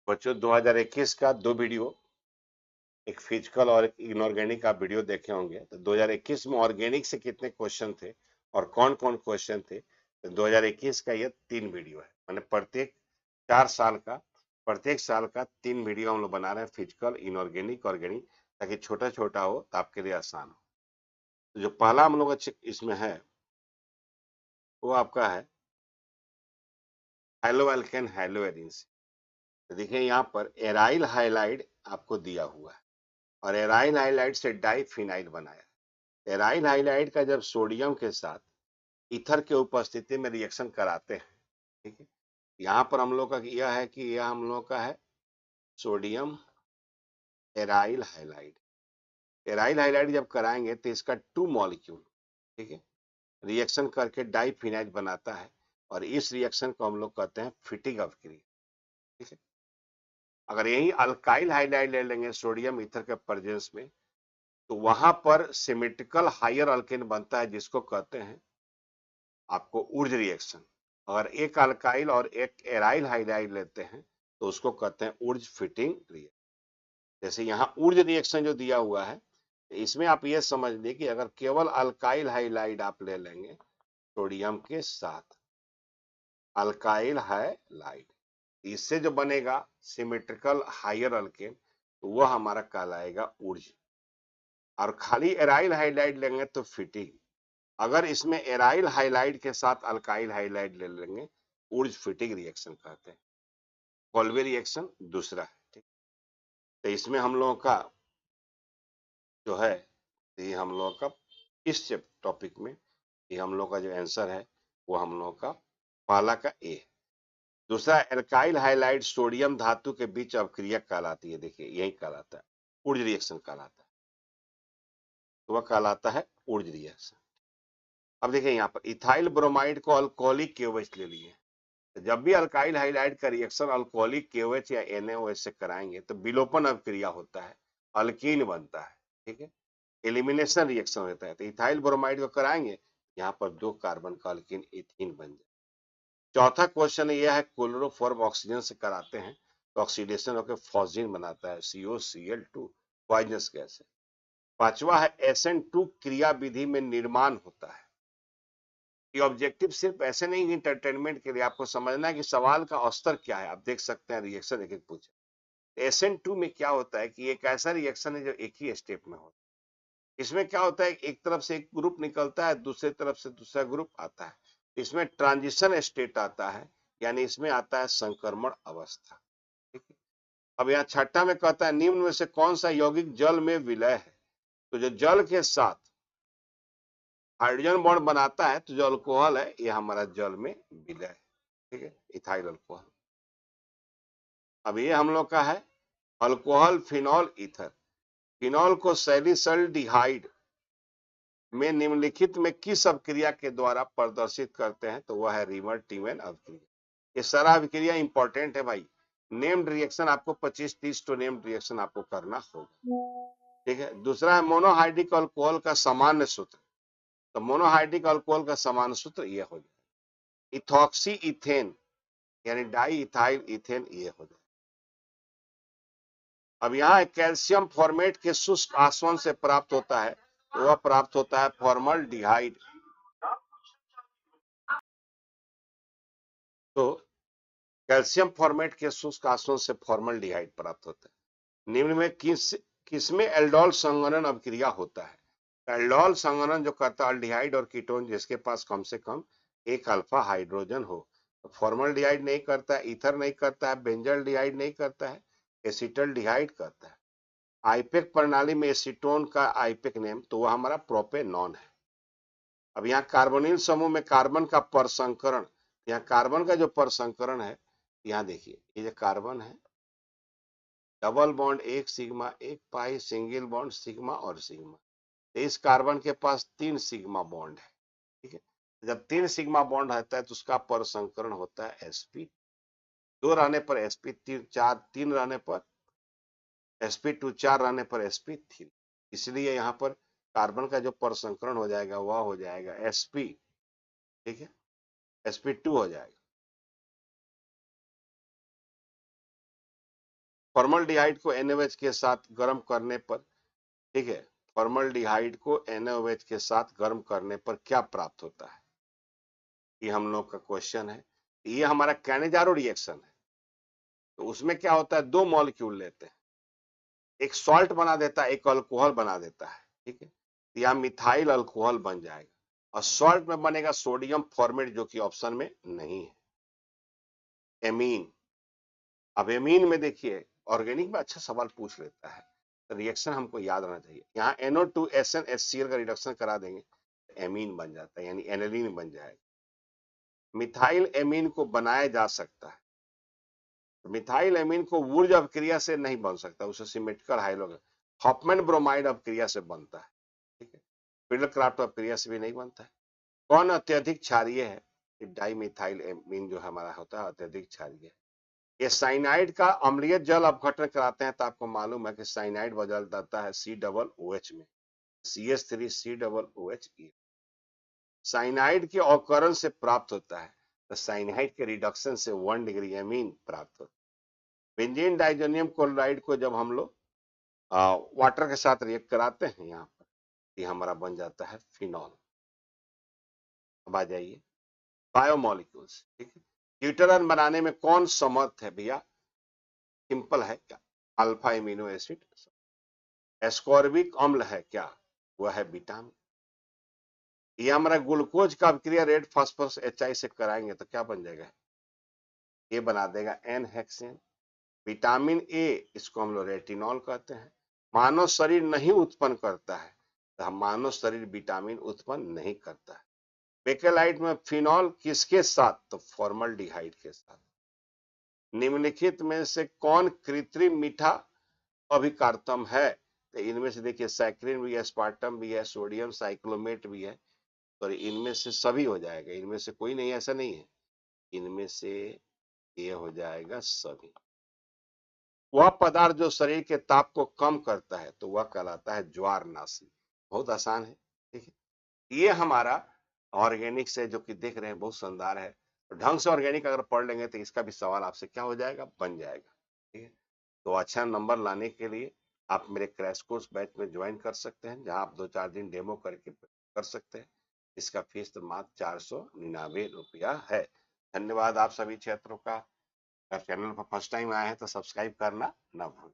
बच्चों 2021 का दो वीडियो, एक फिजिकल और एक इनऑर्गेनिक आप वीडियो देखे होंगे। तो 2021 में ऑर्गेनिक से कितने क्वेश्चन थे और कौन कौन क्वेश्चन थे, तो 2021 का ये 3 वीडियो है। मैंने प्रत्येक 4 साल का, प्रत्येक साल का 3 वीडियो हम लोग बना रहे हैं, फिजिकल, इनऑर्गेनिक, ऑर्गेनिक, ताकि छोटा छोटा हो तो आपके लिए आसान हो। तो जो पहला हम लोग इसमें है वो आपका है हेलो एल्केन हेलो एरिन। तो देखिए यहाँ पर एराइल हाइलाइड आपको दिया हुआ है और एराइल हाइलाइड से डाइफिनाइल बनाया है। एराइल हाइलाइड का जब सोडियम के साथ ईथर के उपस्थिति में रिएक्शन कराते हैं, ठीक है, यहाँ पर हम लोग का यह है कि यह हम लोग का है sodium aryl halide. Aryl halide जब कराएंगे तो इसका 2 मॉलिक्यूल, ठीक है, रिएक्शन करके डाइफिनाइल बनाता है और इस रिएक्शन को हम लोग कहते हैं फिटिंग अपक्रिया, ठीक है। अगर यही अल्काइल हाइलाइड ले लेंगे सोडियम ईथर के प्रेजेंस में, तो वहां पर सिमेट्रिकल हायर अल्केन बनता है जिसको कहते हैं आपको ऊर्ज रिएक्शन। अगर एक अल्काइल और एक एराइल हाइलाइड लेते हैं तो उसको कहते हैं ऊर्ज फिटिंग रिएक्शन। जैसे यहाँ ऊर्ज रिएक्शन जो दिया हुआ है, इसमें आप ये समझ लीजिए कि अगर केवल अल्काइल हाइलाइड आप ले लेंगे सोडियम के साथ, अल्काइल हाइलाइड, इससे जो बनेगा सिमेट्रिकल हायर अल्केन, तो वह हमारा कहलाएगा ऊर्ज। और खाली एराइल हाइलाइड लेंगे तो फिटिंग। अगर इसमें एराइल हाइलाइड के साथ अल्काइल हाइलाइड ले लेंगे, ऊर्ज फिटिंग रिएक्शन कहते हैं। कोल्बे रिएक्शन दूसरा है, ठीक। तो इसमें हम लोगों का जो है, ये हम लोगों का इस टॉपिक में ये हम लोग का जो आंसर है वो हम लोगों का पहला का ए है। दूसरा एल्काइल हाइलाइड सोडियम धातु के बीच अपक्रिया कहलाती है। देखिए यही कहलाता है ऊर्ज रिएक्शन कहलाता है, तो वह कहलाता है ऊर्ज रिएक्शन। अब देखिए यहाँ पर इथाइल ब्रोमाइड को अल्कोहलिक KOH ले लिए। तो जब भी अल्काइल हाइलाइड का रिएक्शन अल्कोहलिक KOH या NaOH से कराएंगे तो विलोपन अपक्रिया होता है, अल्कीन बनता है, ठीक है, एलिमिनेशन रिएक्शन होता है। तो इथाइल ब्रोमाइड को कराएंगे, यहाँ पर 2 कार्बन का अल्कीन इथीन बन जाए। चौथा क्वेश्चन यह है क्लोरोफॉर्म ऑक्सीजन से कराते हैं तो ऑक्सीडेशन होकर फॉस्जीन बनाता है, COCl2 पॉइजनस गैस है। पांचवा है SN2 क्रिया विधि में निर्माण होता है। ये ऑब्जेक्टिव सिर्फ ऐसे नहीं इंटरटेनमेंट के लिए, आपको समझना है कि सवाल का स्तर क्या है। आप देख सकते हैं रिएक्शन एक एक पूछे। SN2 में क्या होता है कि एक ऐसा रिएक्शन है जो एक ही स्टेप में होता है। इसमें क्या होता है, एक तरफ से एक ग्रुप निकलता है, दूसरी तरफ से दूसरा ग्रुप आता है। इसमें ट्रांजिशन स्टेट आता है, यानी इसमें आता है संक्रमण अवस्था, ठीक है। अब यहाँ छठा में कहता है निम्न में से कौन सा यौगिक जल में विलय है। तो जो जल के साथ हाइड्रोजन बॉन्ड बनाता है, तो जो अल्कोहल है ये हमारा जल में विलय है, ठीक है, इथाइल अल्कोहल। अब ये हम लोग का है अल्कोहल फिनॉल ईथर। फिनॉल को सैलिसल्डिहाइड में निम्नलिखित में किस अभिक्रिया के द्वारा प्रदर्शित करते हैं, तो वह है रिमर टीमेन अभिक्रिया। ये सारा अभिक्रिया इंपॉर्टेंट है भाई। नेम्ड रिएक्शन आपको 25-30 तो नेम्ड रिएक्शन आपको करना होगा, ठीक है। दूसरा है मोनोहाइड्रिक अल्कोहल का सामान्य सूत्र। तो मोनोहाइड्रिक अल्कोहल का सामान्य सूत्र ये हो जाए इथॉक्सी इथेन, यानी डाई इथाइल इथेन, ये हो जाए। अब यहाँ कैल्शियम फॉर्मेट के शुष्क आसवन से प्राप्त होता है, वह प्राप्त होता है फॉर्मल्डिहाइड। तो कैल्शियम फॉर्मेट के शुष्क आसवन से फॉर्मल्डिहाइड प्राप्त होता है। निम्न में किसमें एल्डोल संघनन अभिक्रिया होता है। एल्डोल संघनन जो करता है अल्डिहाइड और कीटोन जिसके पास कम से कम एक अल्फा हाइड्रोजन हो। फॉर्मल्डिहाइड नहीं करता है, ईथर नहीं करता है, बेंजल्डिहाइड नहीं करता है, एसिटल्डिहाइड करता है। आईपेक प्रणाली में एसीटोन का आईपेक नेम, तो वह हमारा प्रोपेनॉन है। अब यहाँ कार्बोनिल समूह में कार्बन का परसंकरण, यहाँ कार्बन का जो परसंकरण है, यहाँ देखिए ये जो कार्बन है डबल बॉन्ड एक सिग्मा एक पाई, सिंगल बॉन्ड सिग्मा और सिग्मा। तो इस कार्बन के पास 3 सिग्मा बॉन्ड है, ठीक है। जब 3 सिग्मा बॉन्ड रहता है तो उसका परसंकरण होता है sp। 2 रहने पर sp3, 3 रहने पर sp2, 4 रहने पर sp3। इसलिए यहाँ पर कार्बन का जो परसंकरण हो जाएगा वह हो जाएगा sp, ठीक है, sp2 हो जाएगा। फॉर्मल्डिहाइड को NaOH के साथ गर्म करने पर, ठीक है, फॉर्मल्डिहाइड को NaOH के साथ गर्म करने पर क्या प्राप्त होता है, ये हम लोग का क्वेश्चन है। ये हमारा कैनेजारो रिएक्शन है। तो उसमें क्या होता है, दो मॉलिक्यूल लेते हैं, एक सॉल्ट बना देता है, एक अल्कोहल बना देता है, ठीक है। यहाँ मिथाइल अल्कोहल बन जाएगा और सॉल्ट में बनेगा सोडियम फॉर्मेट, जो कि ऑप्शन में नहीं है, एमीन। अब एमीन में देखिए, ऑर्गेनिक में अच्छा सवाल पूछ लेता है, तो रिएक्शन हमको याद रहना चाहिए। यहाँ NO2SN का रिडक्शन करा देंगे, एमीन बन जाता है, यानी एनिलीन बन जाएगा। मिथाइल एमीन को बनाया जा सकता है, मिथाइल एमीन को वुर्ज अपक्रिया से नहीं बन सकता, उसे सिमेट्रिकल हाइड्रोजन हॉफमैन ब्रोमाइड अपक्रिया से बनता है, ठीक है। फिडलक्राफ्ट अपक्रिया से भी नहीं बनता है। कौन अत्यधिक क्षारीय है, डाइमिथाइल एमीन जो हमारा होता है अत्यधिक क्षारीय है। ये साइनाइड का अम्लीय जल अपघटन कराते हैं, तो आपको मालूम है कि साइनाइड बदल जाता है COOH में, CH3COOH। साइनाइड के अवकरण से प्राप्त होता है, तो साइनाइड के रिडक्शन से 1 डिग्री एमीन प्राप्त होता है। बेंजीन डाइजोनियम क्लोराइड को जब हम लोग वाटर के साथ रिएक्ट कराते हैं, यहाँ पर ये हमारा बन जाता है फिनॉल। अब आ जाइए बायोमोलिक्यूल्स, ठीक है। ड्यूटेरन बनाने में कौन समर्थ है भैया, सिंपल है क्या, अल्फा एमिनो एसिड। एस्कॉर्बिक अम्ल है क्या, वह है विटामिन। ये हमारा ग्लूकोज का अभिक्रिया रेड फास्फोरस HI से कराएंगे तो क्या बन जाएगा, ये बना देगा N-हेक्सेन। विटामिन ए, इसको हम लोग रेटिनॉल कहते हैं। मानव शरीर नहीं उत्पन्न करता है, तो हम मानव शरीर विटामिन उत्पन्न नहीं करता है। बेकेलाइट में फिनॉल किसके साथ, तो फॉर्मल्डिहाइड के साथ। निम्नलिखित में से कौन कृत्रिम मीठा अभिकारतम है, तो इनमें से देखिए सैक्रिन भी है, स्पार्टम भी है, सोडियम साइक्लोमेट भी है, तो इनमें से सभी हो जाएगा, इनमें से कोई नहीं, ऐसा नहीं है, इनमें से ये हो जाएगा सभी। वह पदार्थ जो शरीर के ताप को कम करता है, तो वह कहलाता है ज्वारनाशी। बहुत आसान है, ठीक है। ये हमारा ऑर्गेनिक से जो कि देख रहे हैं बहुत शानदार है, तो ढंग से ऑर्गेनिक अगर पढ़ लेंगे तो इसका भी सवाल आपसे क्या हो जाएगा, बन जाएगा, ठीक है। तो अच्छा नंबर लाने के लिए आप मेरे क्रैश कोर्स बैच में ज्वाइन कर सकते हैं, जहां आप 2-4 दिन डेमो करके कर सकते हैं। इसका फीस तो मात्र 499 रुपया है। धन्यवाद आप सभी छात्रों का। अगर चैनल पर फर्स्ट टाइम आए हैं तो सब्सक्राइब करना ना भूलें।